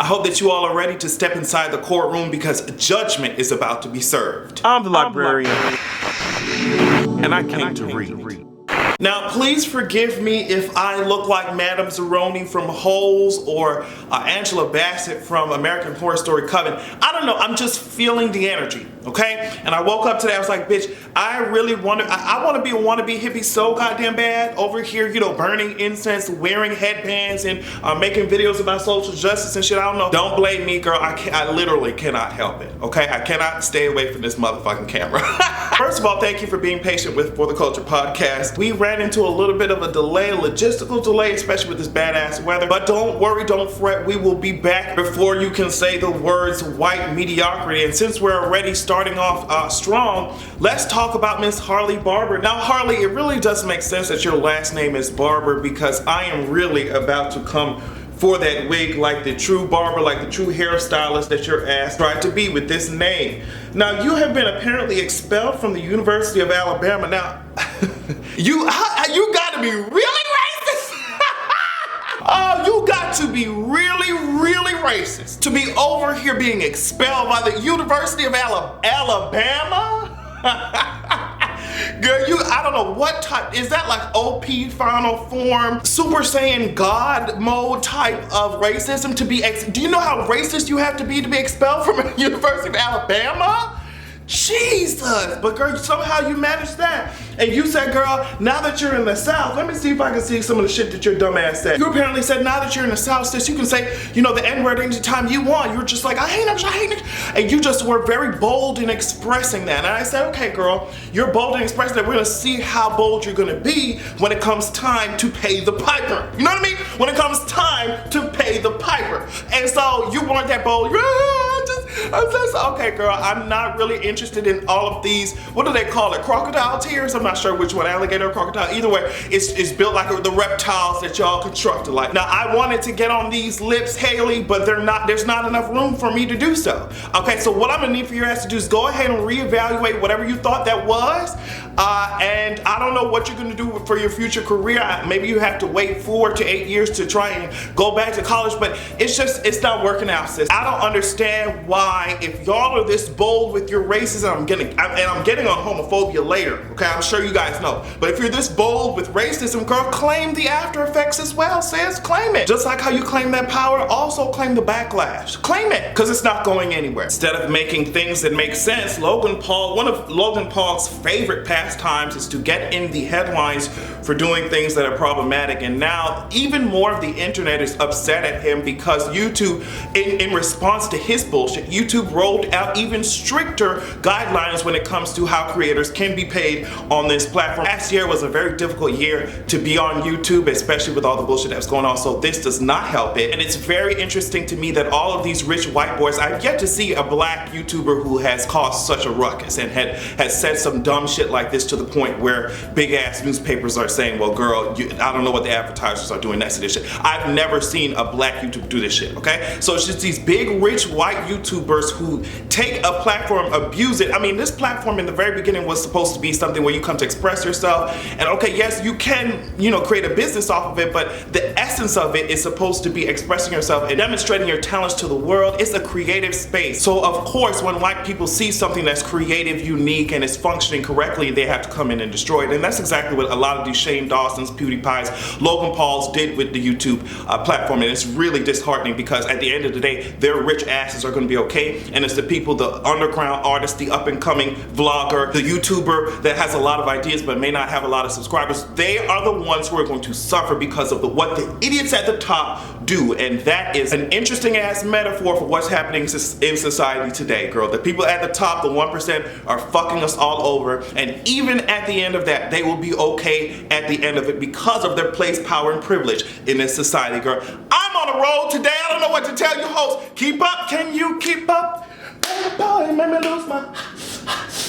I hope that you all are ready to step inside the courtroom because judgment is about to be served. I'm the librarian, and I came to read. Now, please forgive me if I look like Madame Zeroni from Holes or Angela Bassett from American Horror Story Coven. I don't know, I'm just feeling the energy, okay? And I woke up today, I was like, bitch, I really want to, I want to be a wannabe hippie so goddamn bad over here, you know, burning incense, wearing headbands, and making videos about social justice and shit. I don't know. Don't blame me, girl. I literally cannot help it, okay? I cannot stay away from this motherfucking camera. First of all, thank you for being patient with For the Culture podcast. We ran into a little bit of a delay, a logistical delay, especially with this badass weather. But don't worry, don't fret. We will be back before you can say the words white mediocrity. And since we're already starting off strong, let's talk about Miss Harley Barber. Now, Harley, it really does make sense that your last name is Barber because I am really about to come for that wig like the true barber, like the true hairstylist that your ass tried to be with this name. Now, you have been apparently expelled from the University of Alabama. Now, you gotta be really racist. Oh, you got to be really, really racist to be over here being expelled by the University of Alabama? Girl, I don't know what type, is that like OP final form, Super Saiyan God mode type of racism to be, do you know how racist you have to be expelled from the University of Alabama? Jesus, but girl, somehow you managed that. And you said, girl, now that you're in the South, let me see if I can see some of the shit that your dumb ass said. You apparently said, now that you're in the South, sis, you can say, you know, the N-word anytime you want. You were just like, I hate it. And you just were very bold in expressing that. And I said, okay, girl, you're bold in expressing that. We're gonna see how bold you're gonna be when it comes time to pay the piper. You know what I mean? When it comes time to pay the piper. And so you weren't that bold. Okay, girl, I'm not really interested in all of these, what do they call it, crocodile tears? I'm not sure which one, alligator or crocodile. Either way, it's built like the reptiles that y'all constructed like. Now, I wanted to get on these lips, Haley, but there's not enough room for me to do so. Okay, so what I'm gonna need for your ass to do is go ahead and reevaluate whatever you thought that was. And I don't know what you're gonna do for your future career. Maybe you have to wait 4 to 8 years to try and go back to college, but it's not working out, sis. I don't understand why, if y'all are this bold with your racism, I'm getting on homophobia later, okay? I'm sure you guys know. But if you're this bold with racism, girl, claim the after effects as well, sis. Claim it. Just like how you claim that power, also claim the backlash. Claim it, because it's not going anywhere. Instead of making things that make sense, Logan Paul, one of Logan Paul's favorite pastimes is to get in the headlines for doing things that are problematic. And now even more of the internet is upset at him because YouTube, in response to his bullshit, YouTube rolled out even stricter guidelines when it comes to how creators can be paid on this platform. Last year was a very difficult year to be on YouTube, especially with all the bullshit that's going on, so this does not help it. And it's very interesting to me that all of these rich white boys, I've yet to see a black YouTuber who has caused such a ruckus and has said some dumb shit like this to the point where big ass newspapers are saying, well girl, I don't know what the advertisers are doing next to this shit. I've never seen a black YouTuber do this shit, okay? So it's just these big rich white YouTubers who take a platform, abuse it. I mean, this platform in the very beginning was supposed to be something where you come to express yourself, and okay, yes, you can, you know, create a business off of it, but the essence of it is supposed to be expressing yourself and demonstrating your talents to the world. It's a creative space. So of course, when white people see something that's creative, unique, and is functioning correctly, they have to come in and destroy it. And that's exactly what a lot of these Shane Dawson's, PewDiePie's, Logan Paul's did with the YouTube platform. And it's really disheartening because at the end of the day, their rich asses are going to be okay. And it's the people, the underground artist, the up and coming vlogger, the YouTuber that has a lot of ideas but may not have a lot of subscribers, they are the ones who are going to suffer because of what the idiots at the top do. And that is an interesting ass metaphor for what's happening in society today, girl. The people at the top, the 1%, are fucking us all over, and even at the end of that, they will be okay at the end of it because of their place, power, and privilege in this society, girl. I'm on a roll today. I don't know what to tell you, host. Keep up. Can you keep up? Made me lose my...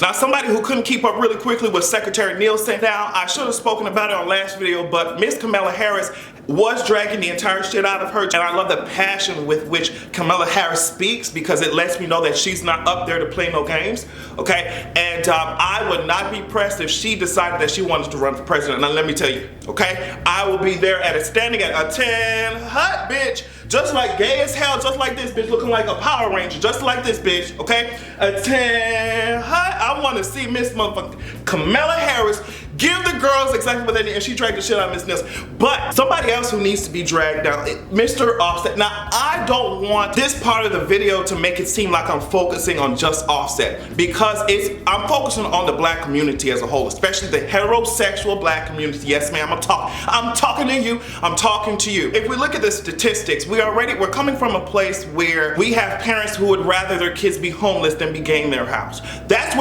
Now, somebody who couldn't keep up really quickly was Secretary Nielsen. Now, I should have spoken about it on last video, but Miss Kamala Harris was dragging the entire shit out of her. And I love the passion with which Kamala Harris speaks, because it lets me know that she's not up there to play no games, okay? And I would not be pressed if she decided that she wanted to run for president. Now let me tell you, okay? I will be there at a standing at a 10 hot bitch, just like gay as hell, just like this bitch, looking like a Power Ranger, just like this bitch, okay? A 10 hot. I want to see Miss Motherfucker Kamala Harris give the girls exactly what they need, and she dragged the shit out of Miss Nils. But somebody else who needs to be dragged down, Mr. Offset. Now, I don't want this part of the video to make it seem like I'm focusing on just Offset, because I'm focusing on the black community as a whole, especially the heterosexual black community. Yes, ma'am, I'm talking to you. I'm talking to you. If we look at the statistics, we're coming from a place where we have parents who would rather their kids be homeless than be gay in their house. That's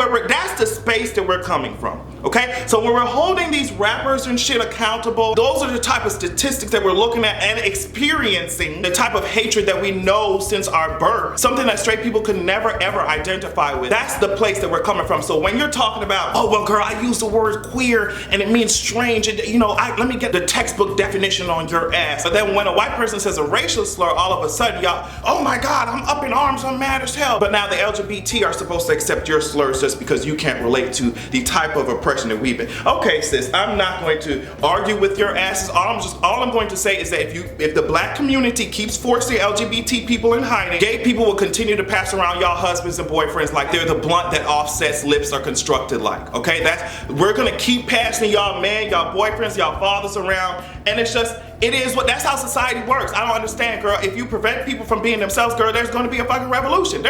the space that we're coming from, okay? So when we're holding these rappers and shit accountable, those are the type of statistics that we're looking at and experiencing, the type of hatred that we know since our birth, something that straight people could never ever identify with. That's the place that we're coming from. So when you're talking about, oh well girl, I use the word queer and it means strange, and you know, let me get the textbook definition on your ass. But then when a white person says a racial slur, all of a sudden y'all, oh my god, I'm up in arms, I'm mad as hell. But now the LGBT are supposed to accept your slurs just because you can't relate to the type of oppression that we've been. Okay, sis, I'm not going to argue with your asses. All I'm going to say is that if the black community keeps forcing LGBT people in hiding, gay people will continue to pass around y'all husbands and boyfriends like they're the blunt that Offset's lips are constructed like, okay? We're gonna keep passing y'all men, y'all boyfriends, y'all fathers around, and that's how society works. I don't understand, girl. If you prevent people from being themselves, girl, there's gonna be a fucking revolution.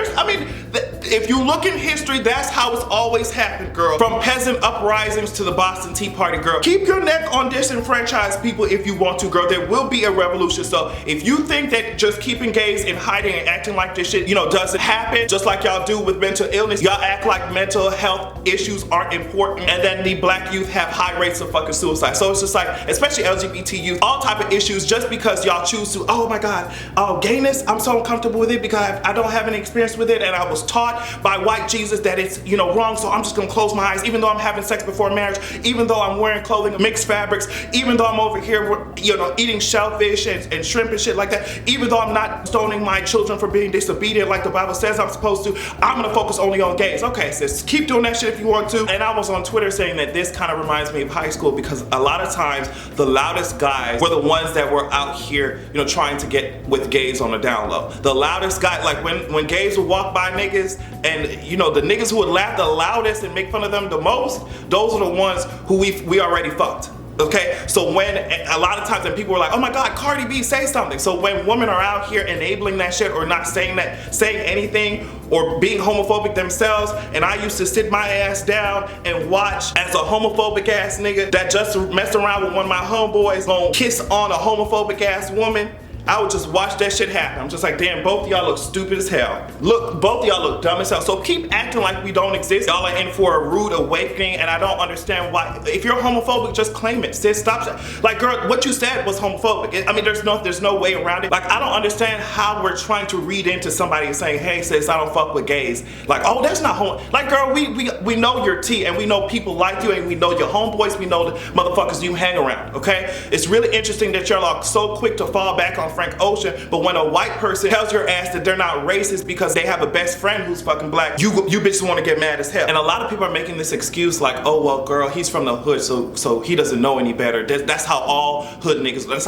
If you look in history, that's how it's always happened, girl. From peasant uprisings to the Boston Tea Party, girl. Keep your neck on disenfranchised people if you want to, girl. There will be a revolution. So if you think that just keeping gays in hiding and acting like this shit, doesn't happen, just like y'all do with mental illness, y'all act like mental health issues aren't important, and then the black youth have high rates of fucking suicide. So it's just like, especially LGBT youth, all type of issues, just because y'all choose to, oh my god, gayness, I'm so uncomfortable with it because I don't have any experience with it, and I was taught by white Jesus that it's wrong, so I'm just gonna close my eyes, even though I'm having sex before marriage, even though I'm wearing clothing, mixed fabrics, even though I'm over here, eating shellfish and shrimp and shit like that, even though I'm not stoning my children for being disobedient like the Bible says I'm supposed to, I'm gonna focus only on gays. Okay, sis, keep doing that shit if you want to. And I was on Twitter saying that this kind of reminds me of high school, because a lot of times the loudest guys were the ones that were out here, trying to get with gays on the down low. The loudest guy, like when gays would walk by niggas, and the niggas who would laugh the loudest and make fun of them the most, those are the ones who we already fucked. Okay, so when a lot of times when people were like, oh my god, Cardi B, say something. So when women are out here enabling that shit or not saying anything or being homophobic themselves, and I used to sit my ass down and watch as a homophobic ass nigga that just messed around with one of my homeboys gonna kiss on a homophobic ass woman, I would just watch that shit happen. I'm just like, damn, both of y'all look stupid as hell. Look, both of y'all look dumb as hell. So keep acting like we don't exist. Y'all are in for a rude awakening, and I don't understand why. If you're homophobic, just claim it. Sis, stop. Like, girl, what you said was homophobic. I mean, there's no way around it. Like, I don't understand how we're trying to read into somebody and saying, hey, sis, I don't fuck with gays. Like, oh, that's not homo. Like, girl, we know your tea, and we know people like you, and we know your homeboys, we know the motherfuckers you hang around, okay? It's really interesting that y'all are so quick to fall back on Frank Ocean, but when a white person tells your ass that they're not racist because they have a best friend who's fucking black, you bitches want to get mad as hell. And a lot of people are making this excuse like, oh well girl, he's from the hood, so he doesn't know any better. That's how all hood niggas, that's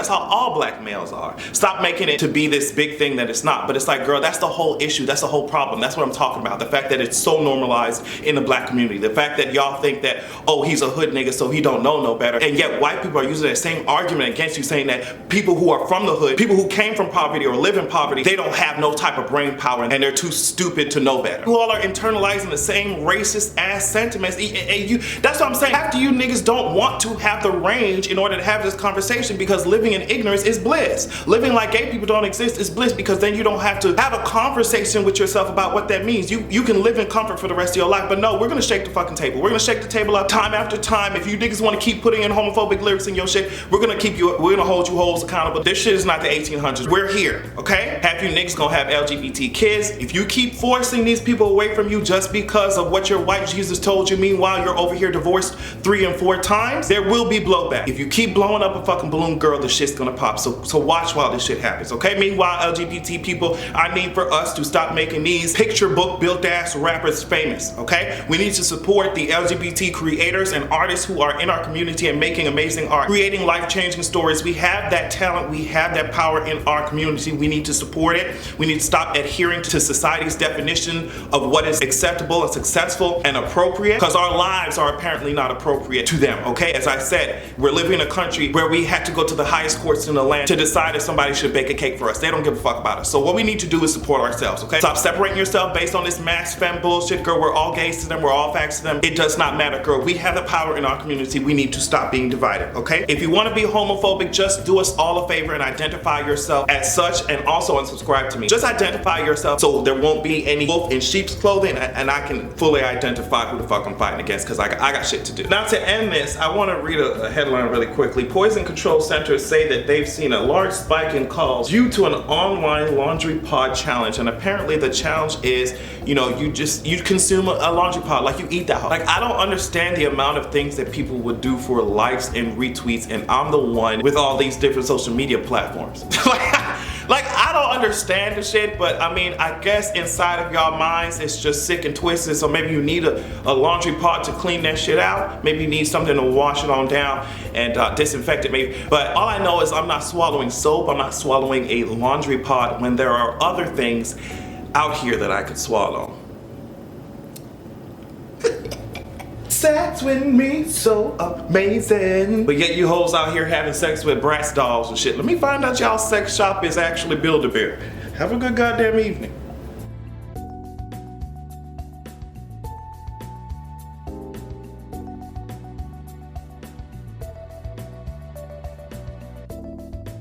how all black males are. Stop making it to be this big thing that it's not. But it's like, girl, that's the whole issue, that's the whole problem. That's what I'm talking about. The fact that it's so normalized in the black community. The fact that y'all think that, oh, he's a hood nigga so he don't know no better. And yet white people are using that same argument against you, saying that people who are from the hood, people who came from poverty or live in poverty, they don't have no type of brain power and they're too stupid to know better. You all are internalizing the same racist ass sentiments. That's what I'm saying. Half of you niggas don't want to have the range in order to have this conversation, because living in ignorance is bliss. Living like gay people don't exist is bliss, because then you don't have to have a conversation with yourself about what that means. You can live in comfort for the rest of your life. But no, we're gonna shake the fucking table. We're gonna shake the table up time after time. If you niggas want to keep putting in homophobic lyrics in your shit, we're gonna hold you hoes accountable. This shit is not the 1800s. We're here, okay? Half you niggas gonna have LGBT kids. If you keep forcing these people away from you just because of what your white Jesus told you, meanwhile you're over here divorced 3 and 4 times, there will be blowback. If you keep blowing up a fucking balloon girl, the shit's gonna pop. So watch while this shit happens, okay? Meanwhile, LGBT people, I need for us to stop making these picture book built ass rappers famous, okay? We need to support the LGBT creators and artists who are in our community and making amazing art, creating life-changing stories. We have that talent, we have that power in our community. We need to support it. We need to stop adhering to society's definition of what is acceptable and successful and appropriate, because our lives are apparently not appropriate to them, okay? As I said, we're living in a country where we had to go to the highest courts in the land to decide if somebody should bake a cake for us. They don't give a fuck about us. So what we need to do is support ourselves, okay? Stop separating yourself based on this mass femme bullshit. Girl, we're all gays to them, we're all facts to them. It does not matter, girl. We have the power in our community. We need to stop being divided, okay? If you want to be homophobic, just do us all a favor and identify yourself as such, and also unsubscribe to me. Just identify yourself so there won't be any wolf in sheep's clothing, and I can fully identify who the fuck I'm fighting against, because I got shit to do. Now, to end this, I want to read a headline really quickly. Poison control centers say that they've seen a large spike in calls due to an online laundry pod challenge, and apparently the challenge is, you know, you consume a laundry pod, like you eat that. Like, I don't understand the amount of things that people would do for likes and retweets, and I'm the one with all these different social media platforms. Like, I don't understand the shit, but I mean, I guess inside of y'all minds it's just sick and twisted. So maybe you need a laundry pod to clean that shit out. Maybe you need something to wash it on down and disinfect it maybe. But all I know is I'm not swallowing soap, I'm not swallowing a laundry pod when there are other things out here that I could swallow. Sex with me, so amazing. But yet you hoes out here having sex with Bratz dolls and shit. Let me find out y'all sex shop is actually Build-A-Bear. Have a good goddamn evening.